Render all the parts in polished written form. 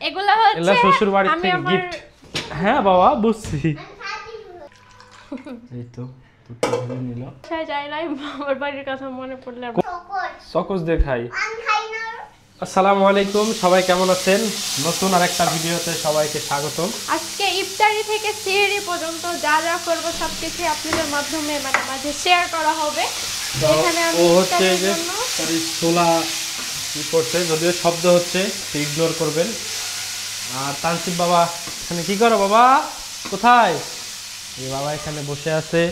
এগুলা হচ্ছে শ্বশুর বাড়ি আমি থেকে আমার গিফট। হ্যাঁ বাবা বুঝছি। এই তো দুটো ভেঙে নিল। বাসায় যাই নাই, আমার বাড়ির কথা মনে পড়লে সকস দেখাই। আসসালামু আলাইকুম, সবাই কেমন আছেন? নতুন আরেকটা ভিডিওতে সবাইকে স্বাগতম। আজকে ইফতারি থেকে সেহরি পর্যন্ত যা যা করব সবকিছু আপনাদের মাধ্যমে মাঝে শেয়ার করা হবে। এখানে আমি ও হচ্ছে ইফতারির যে জন্য ছোলা কি করছে, যদিও শব্দ হচ্ছে ইগনোর করবেন। আর তানসিব বাবা এখানে কি করো বাবা? কোথায়? এই বাবা এখানে বসে আছে।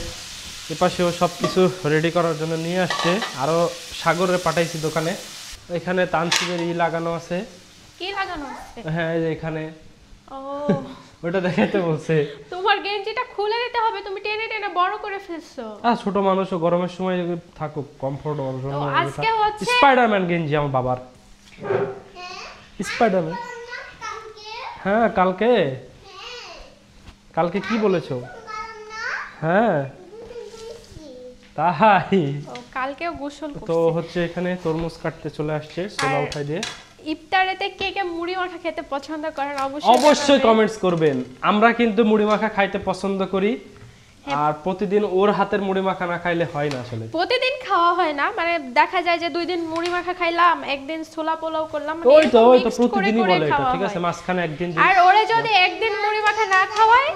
এপাশেও সব কিছু রেডি করার জন্য নিয়ে আসছে। আরও সাগরে পাঠাইছি দোকানে। এখানে তানসিবের লাগানো আছে। কি লাগানো আছে? হ্যাঁ এই যে এখানে। ও ওটা দেখাইতে বলছে। তোমার গেঞ্জিটা খুলে দিতে হবে, তুমি টেনে টেনে বড় করে ফেলছো। ছোট মানুষও গরমের সময় থাকুক কমফোর্টেবল। আজকে হচ্ছে স্পাইডারম্যান গেঞ্জি আমার বাবার। স্পাইডারম্যান। হ্যাঁ কালকে। কালকে কি বলেছো? হ্যাঁ তাই। কালকেও গোসল করছে। তো হচ্ছে এখানে তরমুজ কাটতে চলে আসছে ছোলা উঠাই দিয়ে। ইফতারেতে কে কে মুড়ি মাখা খেতে পছন্দ করেন অবশ্যই কমেন্টস করবেন। আমরা কিন্তু মুড়ি মাখা খাইতে পছন্দ করি। আর প্রতিদিন ওর হাতের মুড়ি মাখা না খাইলে হয় না আসলে। প্রতিদিন খাওয়া হয় না, মানে দেখা যায় যে 2 দিন মুড়ি মাখা খাইলাম, একদিন ছোলা পোলাও করলাম, ওই তো প্রতিদিনই বলে এটা, ঠিক আছে? মাঝখানে একদিন আর ওরে যদি একদিন মুড়ি মাখা না খাওয়ায়।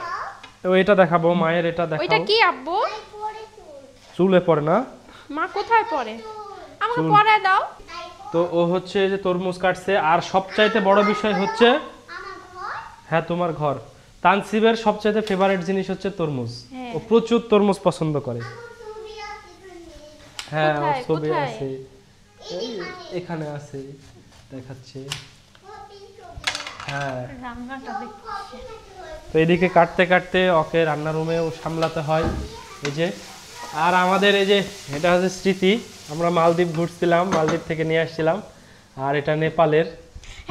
এটা দেখাবো মায়ের, এটা দেখাবো। ওইটা কি আব্বু? চুলে পড়ে না? মা কোথায় পড়ে? আমাকে পড়ায় দাও। তো ও হচ্ছে যে তরমুজ কাটছে। আর সবচাইতে বড় বিষয় হচ্ছে, হ্যাঁ তোমার ঘর, তানসিবের সবচাইতে ফেভারিট জিনিস হচ্ছে তরমুজ। ও প্রচুর তরমুজ পছন্দ করে। হ্যাঁ ওর ছবি আছে, এখানে আছে, দেখাচ্ছে। হ্যাঁ রান্নাটা দেখছি। তো এদিকে কাটতে কাটতে ওকে রান্নার রুমেও সামলাতে হয়। এই যে, আর আমাদের এই যে এটা হচ্ছে স্মৃতি। আমরা মালদ্বীপ ঘুরছিলাম, মালদ্বীপ থেকে নিয়ে আসছিলাম। আর এটা নেপালের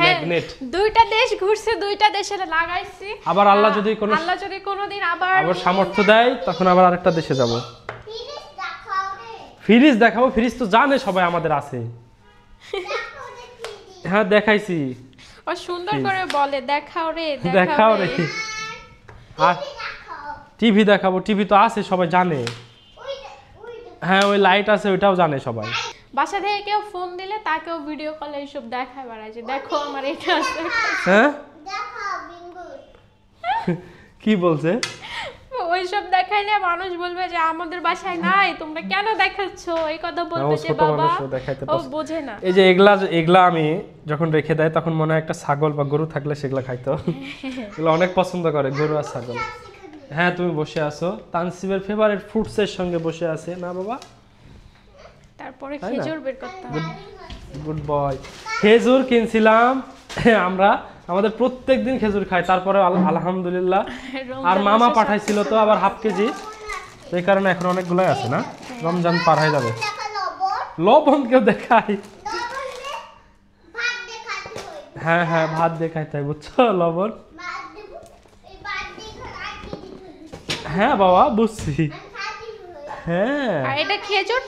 ম্যাগনেট। দুইটা দেশ ঘুরছে, দুইটা দেশে লাগাইছি। আবার আল্লাহ যদি কোনোদিন আবার সামর্থ্য দেয় তখন আবার আরেকটা দেশে যাব। ফ্রিজ দেখাবো। ফ্রিজ তো জানে সবাই আমাদের আছে। হ্যাঁ দেখাইছি। ও সুন্দর করে বলে দেখাও রে দেখাও রে। আর টিভি দেখাবো। টিভি তো আছে, সবাই জানে। হ্যাঁ ওই লাইট আছে, ওইটাও জানে সবাই। বাসা থেকে কেউ ফোন দিলে তাকেও ভিডিও কলে এইসব দেখায় বেড়ায় যে দেখো আমার এটা আছে। হ্যাঁ কি বলছে? ওইসব দেখাইলে মানুষ বলবে যে আমাদের বাসায় নাই, তোমরা কেন দেখাচ্ছো? এই কথা বলবে যে ছোট বাবা মানুষও দেখাইতে ও বোঝে না। এই যে এগুলা আমি যখন রেখে দেয় তখন মনে হয় একটা ছাগল বা গরু থাকলে সেগুলা খাইতো। এগুলো অনেক পছন্দ করে, গরু আর ছাগল। হ্যাঁ তুমি বসে আছো, তানসিবের ফেভারিট ফ্রুটসের সঙ্গে বসে আছে না বাবা? তারপরে খেজুর বের করতে হবে। Good boy. খেজুর কিনছিলাম আমরা, আমাদের প্রত্যেকদিন খেজুর খাই। তারপরে আলহামদুলিল্লাহ। আর মামা পাঠাইছিল তো আবার হাফ কেজি, সেই কারণে এখন অনেকগুলাই আছে না, রমজান পার হয়ে যাবে। লবণ কেউ দেখাই? হ্যাঁ হ্যাঁ ভাত দেখাই, তাই বুঝছো? লবণ। হ্যাঁ বাবা বুঝছি। হ্যাঁ আর এটা খেজুর।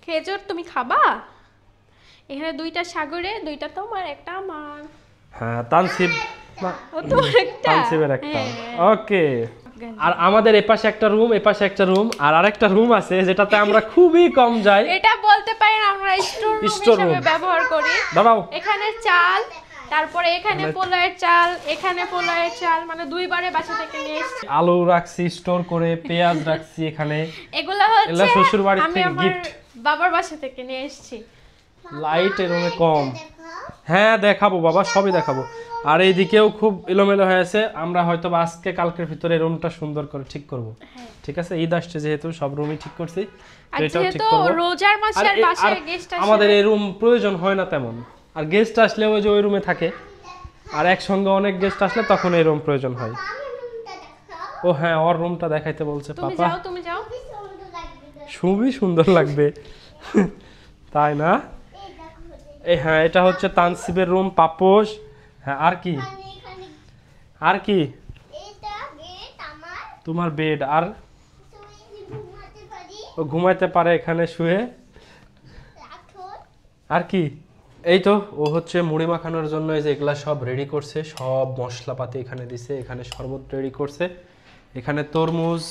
খেজুর তুমি খাবা? এখানে 2টা সাগরে, 2টা তোমার, একটা আমার। হ্যাঁ তানসিব ও তোমার একটা, তানসিবের একটা। ওকে। আর আমাদের এপাশে একটা রুম, এপাশে একটা রুম, আর আরেকটা রুম আছে যেটাতে আমরা খুবই কম যাই। এটা বলতে পারেন আমরা স্টোর রুম হিসেবে ব্যবহার করি। দাঁড়াও। এখানে চাল, তারপরে এখানে পোলাওয়ের চাল, এখানে পোলাওয়ের চাল, মানে 2বারে বাসা থেকে নিয়ে এসেছি। আলু রাখছি স্টোর করে, পেঁয়াজ রাখছি এখানে। এগুলা হচ্ছে শ্বশুর বাড়ি আমি থেকে আমার গিফট। বাবার বাসা থেকে নিয়ে এসেছি। লাইট এর রুমে কম। হ্যাঁ দেখাবো বাবা, সবই দেখাবো। আর এইদিকেও খুব এলোমেলো হয়ে আছে। আমরা হয়তো আজকে কালকের ভিতরে রুমটা সুন্দর করে ঠিক করব। ঠিক আছে, ঈদ আসছে যেহেতু সব রুমই ঠিক করছি। আর যেহেতু রোজার মাসের বাসায় গেস্ট আসে, আমাদের এই রুম প্রয়োজন হয় না তেমন। আর গেস্ট আসলে ওই যে ওই রুমে থাকে। আর একসঙ্গে অনেক গেস্ট আসলে তখন এই রুম প্রয়োজন হয়। ও হ্যাঁ ওর রুমটা দেখাইতে বলছে পাপা। তুমি যাও। খুবই সুন্দর লাগবে তাই না? এই হ্যাঁ এটা হচ্ছে তানসিবের রুম, পাপোশ। হ্যাঁ আর কি? আর কি? তোমার বেড। আর ও ঘুমাইতে পারে এখানে শুয়ে। আর কি? এই তো ও হচ্ছে মুড়ি মাখানোর জন্য এই যে এগুলা সব রেডি করছে, সব মশলাপাতি এখানে দিছে, এখানে শরবত রেডি করছে, এখানে তরমুজ,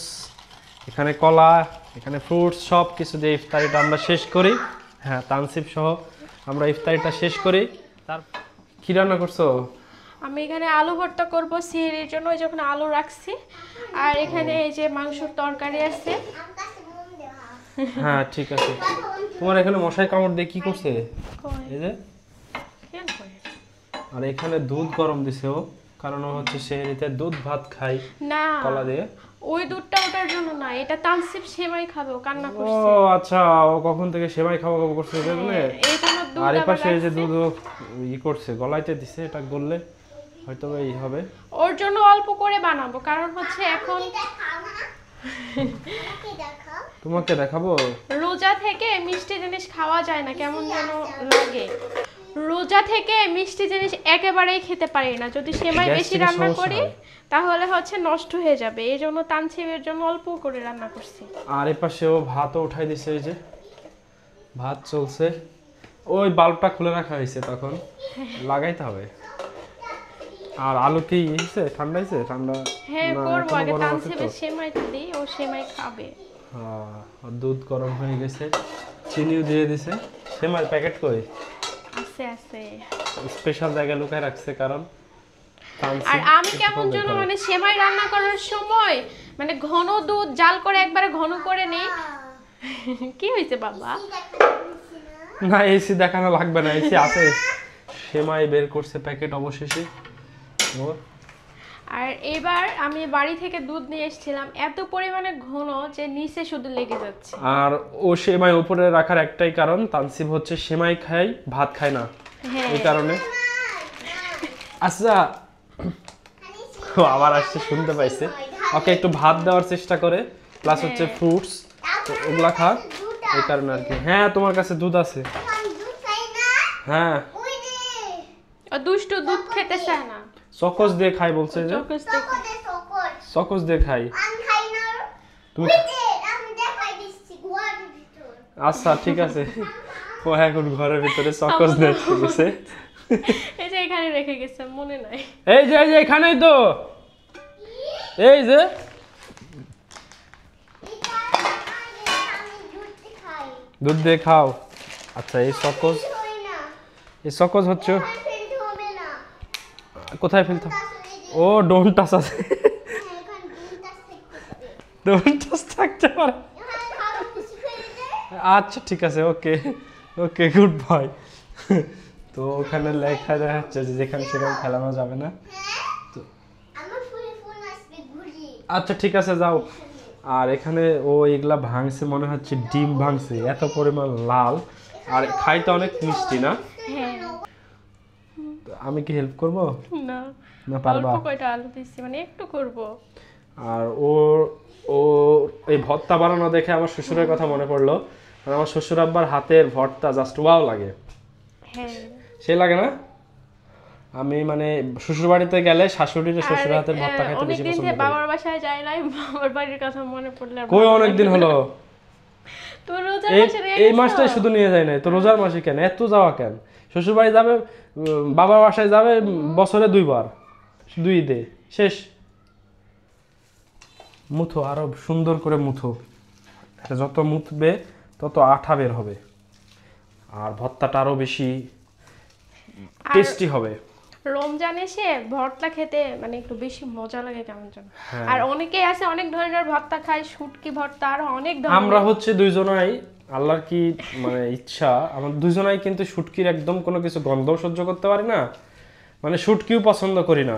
এখানে কলা, এখানে ফ্রুটস, সব কিছু দিয়ে ইফতারিটা আমরা শেষ করি। হ্যাঁ, তানসিব সহ আমরা ইফতারিটা শেষ করি। তার কি রান্না করছো? আমি এখানে আলু ভর্তা করব সিহির জন্য, ওই যখন আলু রাখছি। আর এখানে এই যে মাংসের তরকারি আছে। হ্যাঁ ঠিক আছে। তোমার এখানে মশাই কামড় দিয়ে কি করছে? এই যে আর এখানে দুধ গরম দিছে ও, কারণ ও হচ্ছে সেহরিতে দুধ ভাত খাই না, কলা দিয়ে। ওই দুধটা ওটার জন্য না, এটা তানসিব সেমাই খাবে, ও কান্না ও করছে। আচ্ছা, ও কখন থেকে সেমাই খাওয়া খাওয়া করছে এই জন্য। এই জন্য দুধ আর এই আবার পাশে এই যে রাখছি। দুধ ও ই করছে, গলাইতে দিছে, এটা গললে হয়তো এই হবে। ওর জন্য অল্প করে বানাবো, কারণ হচ্ছে এখন তোমাকে দেখাবো। রোজা থেকে মিষ্টি জিনিস খাওয়া যায় না, কেমন যেন লাগে। রোজা থেকে মিষ্টি জিনিস একেবারেই খেতে পারি না, যদি সেমাই বেশি গ্যাস্ট্রিকের রান্না সমস্যা করি হয়। তাহলে হচ্ছে নষ্ট হয়ে যাবে, এই জন্য তানসিবের জন্য অল্প করে রান্না করছি। আর এই পাশে ও ভাতও উঠাই দিছে, এই যে ভাত চলছে। ওই বাল্বটা খুলে রাখা হয়েছে, তখন লাগাইতে হবে। আর আলু কি হয়েছে, ঠান্ডা হয়েছে? ঠান্ডা হ্যাঁ না, করবো, এখনো আগে গরম আছে তো? তানসিবের সেমাইটা দিই, ও সেমাই খাবে। হ্যাঁ, আর দুধ গরম হয়ে গেছে, চিনিও দিয়ে দিছে। সেমাই প্যাকেট কই? আছে আছে। স্পেশাল জায়গায় লুকায় রাখছে, কারণ তানসিব আর আমি একটু কেমন পরে যেন খাবে। মানে সেমাই রান্না করার সময় মানে ঘন দুধ জাল করে একবারে ঘন করে নেই। কি হয়েছে বাবা? না, এসি দেখানো লাগবে না, এসি আছে। সেমাই বের করছে প্যাকেট অবশেষে ওর। আর এবার আমি বাড়ি থেকে দুধ নিয়ে এসেছিলাম, এত পরিমাণে ঘন যে নিচে শুধু লেগে যাচ্ছে। আর ও সেমাই উপরে রাখার একটাই কারণ, তানসিব হচ্ছে সেমাই খায়, ভাত খায় না, হ্যাঁ এই কারণে। আচ্ছা, ও আবার আসছে, শুনতে পাইছে। ওকে একটু ভাত দেওয়ার চেষ্টা করে, প্লাস হচ্ছে ফ্রুটস, তো ওগুলা খা, এই কারণে আর কি। হ্যাঁ, তোমার কাছে দুধ আছে। হ্যাঁ, ও দুষ্টু দুধ খেতে চায় না। সকস দিয়ে খাই বলছে যে, চোখেস দেখে। সকস দিয়ে খাই। তুমি আচ্ছা ঠিক আছে। ও এখন ঘরের ভিতরে সকস দিয়ে গেছে। এই যে এখানে রেখে গেছে, মনে নাই। এই যে এখানেই তো, এই যে দুধ দিয়ে খাও। আচ্ছা, এই সকস হচ্ছে কোথায় ফেলতে? ও ডোন্ট টাচ আছে, ডোন্ট টাচ থাকতে পারে। আচ্ছা ঠিক আছে, ওকে ওকে, গুড বয়। তো ওখানে লেখা যাচ্ছে যে যেখানে সেখানে খেলানো যাবে না। তো আচ্ছা ঠিক আছে, যাও। আর এখানে ও এগুলা ভাঙছে, মনে হচ্ছে ডিম ভাঙছে, এত পরিমাণ লাল, আর খাইতে অনেক মিষ্টি না? হ্যাঁ। তো আমি কি হেল্প করব? না না, পারবা? অল্প কয়টা আলু দিচ্ছি, মানে একটু করব। আর ও ও এই ভর্তা বানানো দেখে আমার শ্বশুরের কথা মনে পড়লো। আর আমার শ্বশুর আব্বার হাতের ভর্তা জাস্ট ওয়াও লাগে। হ্যাঁ, সে লাগে না? আমি মানে শ্বশুর বাড়িতে গেলে শাশুড়ির শ্বশুর হাতের ভর্তা খাইতে বেশি অনেকদিন পছন্দ থেকে করি। বাবার বাসায় যাই নাই, বাবার বাড়ির কথা মনে পড়লে আর কই ভালো অনেক দিন লাগে। হলো। তো রোজার এই মাসে নিয়ে এই গেছো? মাসটাই শুধু নিয়ে যায় নাই তো, রোজার মাসে কেন এত যাওয়া কেন? শ্বশুর বাড়ি যাবে, বাবার বাসায় যাবে বছরে 2 বার, 2 ঈদে শেষ। মুথো, আরো সুন্দর করে মুথো, এটা যত মুথবে তত আঠা বের হবে, আর ভর্তাটা আরো বেশি আর টেস্টি হবে। রমজান এসে ভর্তা খেতে মানে একটু বেশি মজা লাগে কেমন যেন। হ্যাঁ। আর অনেকেই আছে অনেক ধরনের ভর্তা খায়, শুটকি ভর্তা, আর অনেক আমরা ধরনের। হচ্ছে দুইজনাই, আল্লাহর কি মানে ইচ্ছা, আমরা দুইজনাই কিন্তু শুটকির একদম কোনো কিছু গন্ধও সহ্য করতে পারি না, মানে শুটকিও পছন্দ করি না।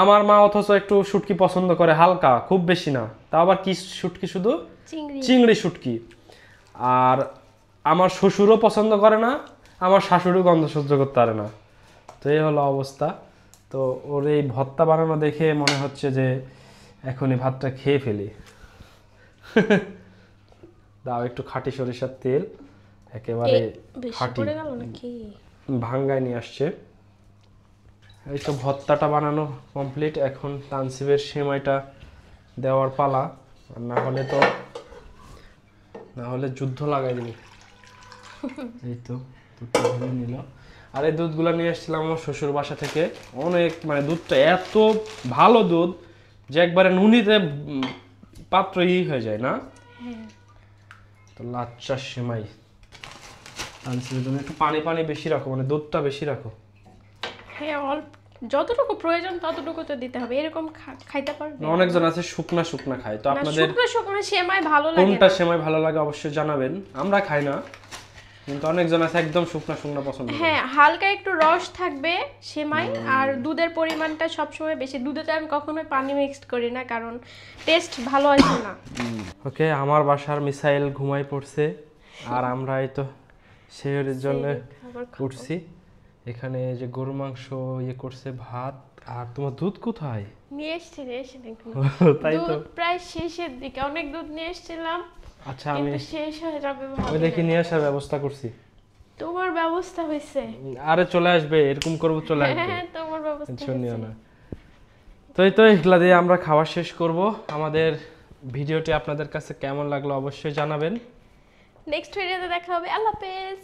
আমার মা অথচ একটু শুটকি পছন্দ করে, হালকা, খুব বেশি না। তা আবার কি শুটকি? শুধু চিংড়ি। চিংড়ি শুটকি। আর আমার শ্বশুরও পছন্দ করে না, আমার শাশুড়িও গন্ধ সহ্য করতে পারে না। তো এই হলো অবস্থা। তো ওর এই ভর্তা বানানো দেখে মনে হচ্ছে যে এখনই ভাতটা খেয়ে ফেলি। দাও একটু খাঁটি সরিষার তেল, একেবারে বেশি খাঁটি, পড়ে গেল নাকি? ভাঙ্গায় নিয়ে আসছে। এই তো ভর্তাটা বানানো কমপ্লিট, এখন তানসিবের সেমাইটা দেওয়ার পালা, আর না হলে যুদ্ধ লাগাই দিবি। এই তো দুধটা ভেঙে নিল। আর এই দুধগুলো নিয়ে এসেছিলাম আমার শ্বশুর বাসা থেকে, অনেক মানে দুধটা এত ভালো দুধ যে একবারে নুনিতে পাত্র হয়ে যায় না। হ্যাঁ তো লাচ্চা সেমাই তানসিমের জন্য একটু পানি পানি বেশি রাখো, মানে দুধটা বেশি রাখো। হ্যাঁ অল্প যতটুকু প্রয়োজন ততটুকু তো দিতে হবে, এরকম খাইতে পারবে? অনেকজন আছে শুকনা শুকনা খায়, তো না, আপনাদের শুকনো শুকনো সেমাই ভালো লাগে কোনটা না। সেমাই ভালো লাগে অবশ্যই জানাবেন। আমরা খাই না, কিন্তু অনেকজন আছে একদম শুকনা শুকনা পছন্দ করে। হ্যাঁ হালকা একটু রস থাকবে সেমাই, আর দুধের পরিমাণটা সবসময় বেশি। দুধেতে আমি কখনোই পানি মিক্সড করি না, কারণ টেস্ট ভালো আসে না। ওকে, আমার বাসার মিসাইল ঘুমাই পড়ছে, আর আমরা এই তো শেহরের জন্য খাবার খাবো। উঠছি। এখানে এই যে গরু মাংস করছে, ভাত। আর তোমার দুধ কোথায়? নিয়ে এসছি নাকি? তাই তো, দুধ প্রায় শেষের দিকে, অনেক দুধ নিয়ে এসেছিলাম আচ্ছা আমি কিন্তু শেষ হয়ে যাবে ওই ভাবি দেখি না। নিয়ে আসার ব্যবস্থা করছি। তোমার ব্যবস্থা হয়েছে? আরে চলে আসবে, এরকম করবো চলে আসবে, হ্যাঁ তোমার ব্যবস্থা টেনশন নিও হয়েছে। না। তো এই তো এগুলা দিয়ে আমরা খাওয়া শেষ করব। আমাদের ভিডিওটি আপনাদের কাছে কেমন লাগলো অবশ্যই জানাবেন। নেক্সট ভিডিওতে দেখা হবে। আল্লাহ হাফেজ।